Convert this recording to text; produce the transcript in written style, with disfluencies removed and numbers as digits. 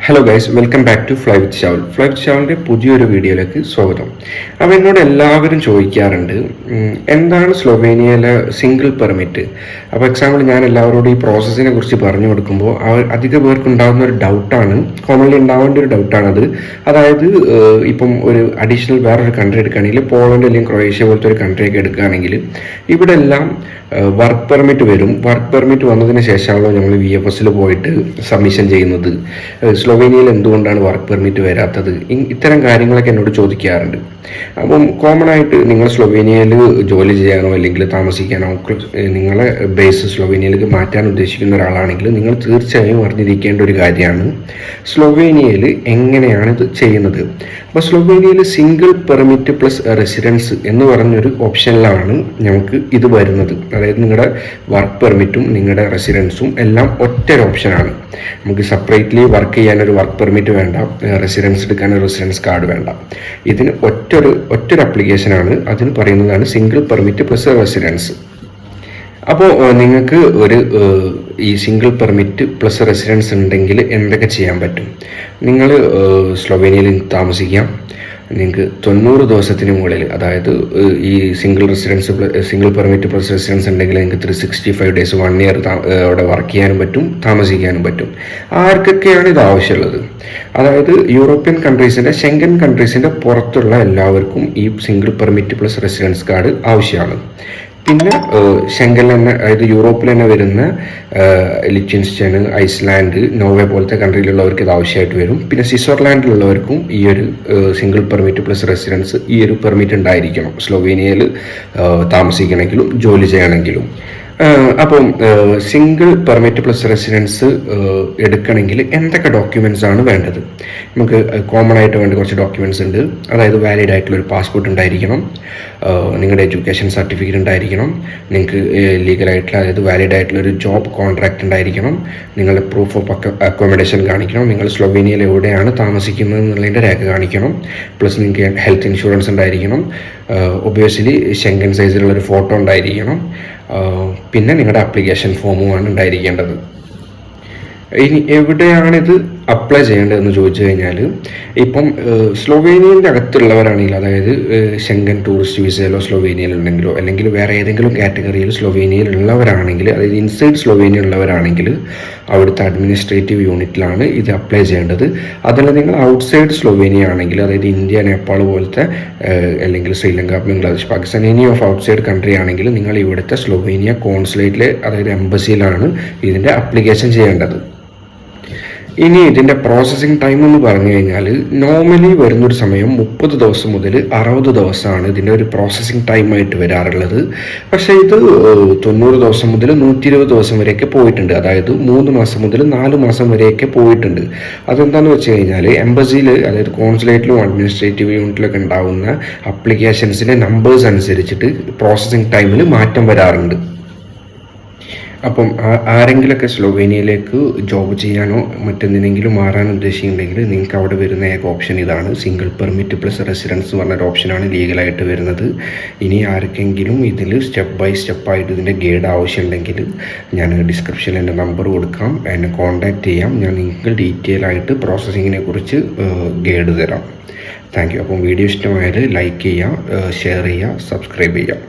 Hello guys, welcome back to fly with Shaval. Fly with ഷാവലിൻ്റെ പുതിയൊരു വീഡിയോയിലേക്ക് സ്വാഗതം. അപ്പോൾ എന്നോട് എല്ലാവരും ചോദിക്കാറുണ്ട്, എന്താണ് സ്ലൊവേനിയയിലെ സിംഗിൾ പെർമിറ്റ്. അപ്പോൾ എക്സാമ്പിൾ ഞാൻ എല്ലാവരോടും ഈ പ്രോസസ്സിനെ കുറിച്ച് പറഞ്ഞു കൊടുക്കുമ്പോൾ അധിക പേർക്ക് ഉണ്ടാകുന്ന ഒരു ഡൗട്ടാണ്, കോമൺലി ഉണ്ടാവേണ്ട ഒരു ഡൗട്ടാണത്. അതായത് ഇപ്പം ഒരു അഡീഷണൽ വേറൊരു കൺട്രി എടുക്കുകയാണെങ്കിൽ, പോളണ്ട് അല്ലെങ്കിൽ ക്രൊയേഷ്യ പോലത്തെ ഒരു കൺട്രിയൊക്കെ എടുക്കുകയാണെങ്കിൽ ഇവിടെ എല്ലാം വർക്ക് പെർമിറ്റ് വരും. വർക്ക് പെർമിറ്റ് വന്നതിന് ശേഷമാണല്ലോ നമ്മൾ VFSൽ പോയിട്ട് സബ്മിഷൻ ചെയ്യുന്നത്. സ്ലൊവേനിയയിൽ എന്തുകൊണ്ടാണ് വർക്ക് പെർമിറ്റ് വരാത്തത്? ഇത്തരം കാര്യങ്ങളൊക്കെ എന്നോട് ചോദിക്കാറുണ്ട്. അപ്പം കോമൺ ആയിട്ട് നിങ്ങൾ സ്ലൊവേനിയയിൽ ജോലി ചെയ്യാനോ അല്ലെങ്കിൽ താമസിക്കാനോ നിങ്ങളെ ബേസ് സ്ലൊവേനിയയിലേക്ക് മാറ്റാൻ ഉദ്ദേശിക്കുന്ന ഒരാളാണെങ്കിൽ നിങ്ങൾ തീർച്ചയായും അറിഞ്ഞിരിക്കേണ്ട ഒരു കാര്യമാണ് സ്ലൊവേനിയയിൽ എങ്ങനെയാണ് ഇത് ചെയ്യുന്നത്. അപ്പോൾ സ്ലൊവേനിയയിൽ സിംഗിൾ പെർമിറ്റ് പ്ലസ് റെസിഡൻസ് എന്ന് പറഞ്ഞൊരു ഓപ്ഷനിലാണ് നമുക്ക് ഇത് വരുന്നത്. അതായത് നിങ്ങളുടെ വർക്ക് പെർമിറ്റും നിങ്ങളുടെ റെസിഡൻസും എല്ലാം ഒറ്റ ഓപ്ഷനാണ്. നമുക്ക് സെപ്പറേറ്റ്ലി വർക്ക് ചെയ്യാനൊരു വർക്ക് പെർമിറ്റ് വേണ്ട, റെസിഡൻസ് എടുക്കാൻ ഒരു റെസിഡൻസ് കാർഡ് വേണ്ട. ഇതിന് ഒറ്റൊരു ആപ്ലിക്കേഷനാണ്. അതിന് പറയുന്നതാണ് സിംഗിൾ പെർമിറ്റ് പ്ലസ് റെസിഡൻസ്. അപ്പോൾ നിങ്ങൾക്ക് ഈ സിംഗിൾ പെർമിറ്റ് പ്ലസ് റെസിഡൻസ് ഉണ്ടെങ്കിൽ എന്തൊക്കെ ചെയ്യാൻ പറ്റും? നിങ്ങൾ സ്ലൊവേനിയയിൽ താമസിക്കാം. നിങ്ങൾക്ക് 90 ദിവസത്തിന് മുകളിൽ, അതായത് ഈ സിംഗിൾ പെർമിറ്റ് പ്ലസ് റെസിഡൻസ് ഉണ്ടെങ്കിൽ നിങ്ങൾക്ക് 365 ഡേയ്സ് 1 ഇയർ അവിടെ വർക്ക് ചെയ്യാനും പറ്റും, താമസിക്കാനും പറ്റും. ആർക്കൊക്കെയാണ് ഇത് ആവശ്യമുള്ളത്? അതായത് യൂറോപ്യൻ കൺട്രീസിൻ്റെ, ഷെങ്കൻ കൺട്രീസിൻ്റെ പുറത്തുള്ള എല്ലാവർക്കും ഈ single permit plus residence card ആവശ്യമാണ്. പിന്നെ ഷെങ്കൻ തന്നെ, അതായത് യൂറോപ്പിൽ തന്നെ വരുന്ന ലിച്ചൻസ്റ്റൈൻ, ഐസ്ലാൻഡ്, നോർവേ പോലത്തെ കൺട്രിയിലുള്ളവർക്ക് ഇത് ആവശ്യമായിട്ട് വരും. പിന്നെ സ്വിറ്റ്സർലാൻഡിലുള്ളവർക്കും ഈ ഒരു സിംഗിൾ പെർമിറ്റ് പ്ലസ് റെസിഡൻസ്, ഈ ഒരു പെർമിറ്റ് ഉണ്ടായിരിക്കണം സ്ലൊവേനിയയിൽ താമസിക്കണമെങ്കിലും ജോലി ചെയ്യണമെങ്കിലും. അപ്പം സിംഗിൾ പെർമിറ്റ് പ്ലസ് റെസിഡൻസ് എടുക്കണമെങ്കിൽ എന്തൊക്കെ ഡോക്യുമെൻറ്റ്സ് ആണ് വേണ്ടത്? നമുക്ക് കോമൺ ആയിട്ട് വേണ്ട കുറച്ച് ഡോക്യുമെൻറ്റ്സ് ഉണ്ട്. അതായത് വാലിഡ് ആയിട്ടുള്ളൊരു പാസ്പോർട്ട് ഉണ്ടായിരിക്കണം, നിങ്ങളുടെ എഡ്യൂക്കേഷൻ സർട്ടിഫിക്കറ്റ് ഉണ്ടായിരിക്കണം, നിങ്ങൾക്ക് ലീഗലായിട്ടുള്ള, അതായത് വാലിഡ് ആയിട്ടുള്ളൊരു ജോബ് കോൺട്രാക്റ്റ് ഉണ്ടായിരിക്കണം, നിങ്ങളുടെ പ്രൂഫ് ഓഫ് അക്കോമഡേഷൻ കാണിക്കണം, നിങ്ങൾ സ്ലൊവേനിയയിൽ എവിടെയാണ് താമസിക്കുന്നത് എന്നുള്ളതിൻ്റെ രേഖ കാണിക്കണം. പ്ലസ് നിങ്ങൾക്ക് ഹെൽത്ത് ഇൻഷുറൻസ് ഉണ്ടായിരിക്കണം. ഒബ്വിയസ്ലി ഷെങ്കൻ സൈസിലുള്ളൊരു ഫോട്ടോ ഉണ്ടായിരിക്കണം. പിന്നെ നിങ്ങളുടെ ആപ്ലിക്കേഷൻ ഫോമുമാണ് ഉണ്ടായിരിക്കേണ്ടത്. ഇനി എവിടെയാണിത് അപ്ലൈ ചെയ്യേണ്ടതെന്ന് ചോദിച്ചു കഴിഞ്ഞാൽ, ഇപ്പം സ്ലൊവേനിയൻ്റെ അകത്തുള്ളവരാണെങ്കിൽ, അതായത് ഷെങ്കൻ ടൂറിസ്റ്റ് വിസയിലോ സ്ലൊവേനിയയിലുണ്ടെങ്കിലോ അല്ലെങ്കിൽ വേറെ ഏതെങ്കിലും കാറ്റഗറിയിൽ സ്ലൊവേനിയയിലുള്ളവരാണെങ്കിൽ, അതായത് ഇൻസൈഡ് സ്ലൊവേനിയയിലുള്ളവരാണെങ്കിൽ അവിടുത്തെ അഡ്മിനിസ്ട്രേറ്റീവ് യൂണിറ്റിലാണ് ഇത് അപ്ലൈ ചെയ്യേണ്ടത്. അതല്ല നിങ്ങൾ ഔട്ട്സൈഡ് സ്ലൊവേനിയ ആണെങ്കിൽ, അതായത് ഇന്ത്യ, നേപ്പാൾ പോലത്തെ അല്ലെങ്കിൽ Sri Lanka, Bangladesh, Pakistan, any of outside country ആണെങ്കിൽ നിങ്ങൾ ഇവിടുത്തെ സ്ലൊവേനിയ കോൺസുലേറ്റിലെ, അതായത് എംബസിയിലാണ് ഇതിൻ്റെ അപ്ലിക്കേഷൻ ചെയ്യേണ്ടത്. ഇനി ഇതിൻ്റെ പ്രോസസ്സിങ് ടൈം എന്ന് പറഞ്ഞു കഴിഞ്ഞാൽ, നോർമലി വരുന്നൊരു സമയം 30 ദിവസം മുതൽ 60 ദിവസമാണ് ഇതിൻ്റെ ഒരു പ്രോസസ്സിങ് ടൈമായിട്ട് വരാറുള്ളത്. പക്ഷേ ഇത് 90 ദിവസം മുതൽ 120 ദിവസം വരെയൊക്കെ പോയിട്ടുണ്ട്. അതായത് 3 മാസം മുതൽ 4 മാസം വരെയൊക്കെ പോയിട്ടുണ്ട്. അതെന്താണെന്ന് വെച്ച് കഴിഞ്ഞാൽ, എംബസിയിൽ, അതായത് കോൺസുലേറ്റിലും അഡ്മിനിസ്ട്രേറ്റീവ് യൂണിറ്റിലൊക്കെ ഉണ്ടാകുന്ന അപ്ലിക്കേഷൻസിൻ്റെ നമ്പേഴ്സ് അനുസരിച്ചിട്ട് പ്രോസസ്സിങ് ടൈമിൽ മാറ്റം വരാറുണ്ട്. അപ്പം ആരെങ്കിലുമൊക്കെ സ്ലൊവേനിയയിലേക്ക് ജോബ് ചെയ്യാനോ മറ്റെന്തിനെങ്കിലും മാറാൻ ഉദ്ദേശിക്കുന്നുണ്ടെങ്കിൽ നിങ്ങൾക്ക് അവിടെ വരുന്ന ഏക ഓപ്ഷൻ ഇതാണ്. സിംഗിൾ പെർമിറ്റ് പ്ലസ് റെസിഡൻസ് എന്ന് പറഞ്ഞൊരു ഓപ്ഷനാണ് ലീഗലായിട്ട് വരുന്നത്. ഇനി ആർക്കെങ്കിലും ഇതിൽ സ്റ്റെപ്പ് ബൈ സ്റ്റെപ്പായിട്ട് ഇതിൻ്റെ ഗൈഡ് ആവശ്യമുണ്ടെങ്കിൽ ഞാൻ ഡിസ്ക്രിപ്ഷനിൽ എൻ്റെ നമ്പർ കൊടുക്കാം, എന്നെ കോൺടാക്റ്റ് ചെയ്യാം. ഞാൻ നിങ്ങൾക്ക് ഡീറ്റെയിൽ ആയിട്ട് പ്രോസസ്സിങ്ങിനെ കുറിച്ച് ഗൈഡ് തരാം. Thank you. അപ്പം വീഡിയോ ഇഷ്ടമായാൽ ലൈക്ക് ചെയ്യുക, ഷെയർ ചെയ്യുക, സബ്സ്ക്രൈബ് ചെയ്യുക.